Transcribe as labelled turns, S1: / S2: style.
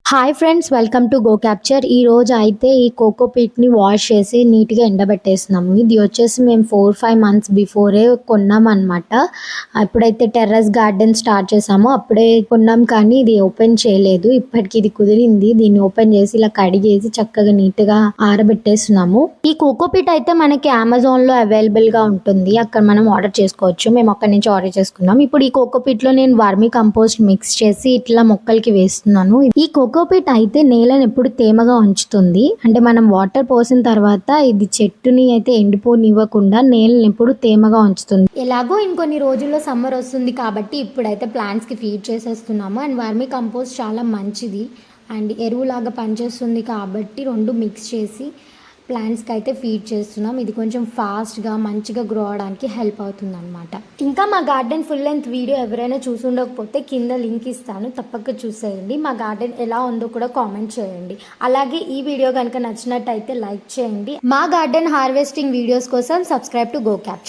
S1: Hi friends, welcome to go capture. ఈ రోజు అయితే ఈ కోకో పీట్ని వాష్ చేసి నీట్గా ఎండబెట్టేస్తున్నాము. ఇది వచ్చేసి మేము 4-5 మంత్స్ బిఫోరే కొన్నామన్నమాట. ఎప్పుడైతే టెర్రస్ గార్డెన్ స్టార్ట్ చేసామో అప్పుడే కొన్నాం, కానీ ఇది ఓపెన్ చేయలేదు. ఇప్పటికి ఇది కుదిరింది. దీన్ని ఓపెన్ చేసి ఇలా కడిగేసి చక్కగా నీట్గా ఆరబెట్టేస్తున్నాము. ఈ కోకో పీట్ అయితే మనకి అమెజాన్లో అవైలబుల్గా ఉంటుంది. అక్కడ మనం ఆర్డర్ చేసుకోవచ్చు. మేము అక్కడి నుంచి ఆర్డర్ చేసుకున్నాం. ఇప్పుడు ఈ కోకో పీట్లో నేను వర్మీ కంపోస్ట్ మిక్స్ చేసి ఇట్లా మొక్కలకి వేస్తున్నాను. ఈ కోకోపీట్ అయితే నేలను ఎప్పుడు తేమగా ఉంచుతుంది. అంటే మనం వాటర్ పోసిన తర్వాత ఇది చెట్టుని అయితే ఎండిపోనివ్వకుండా నేలను ఎప్పుడు తేమగా ఉంచుతుంది. ఎలాగో ఇంకొన్ని రోజుల్లో సమ్మర్ వస్తుంది కాబట్టి ఇప్పుడైతే ప్లాంట్స్కి ఫీడ్ చేసేస్తున్నాము. అండ్ వర్మీ కంపోస్ట్ చాలా మంచిది అండ్ ఎరువులాగా పనిచేస్తుంది కాబట్టి రెండు మిక్స్ చేసి ప్లాంట్స్కి అయితే ఫీడ్ చేస్తున్నాం. ఇది కొంచెం ఫాస్ట్గా మంచిగా గ్రో అవడానికి హెల్ప్ అవుతుంది అనమాట. ఇంకా మా గార్డెన్ ఫుల్ లెంత్ వీడియో ఎవరైనా చూసి ఉండకపోతే కింద లింక్ ఇస్తాను, తప్పక చూసేయండి. మా గార్డెన్ ఎలా ఉందో కూడా కామెంట్ చేయండి. అలాగే ఈ వీడియో కనుక నచ్చినట్టయితే లైక్ చేయండి. మా గార్డెన్ హార్వెస్టింగ్ వీడియోస్ కోసం సబ్స్క్రైబ్ టు గో క్యాప్చర్.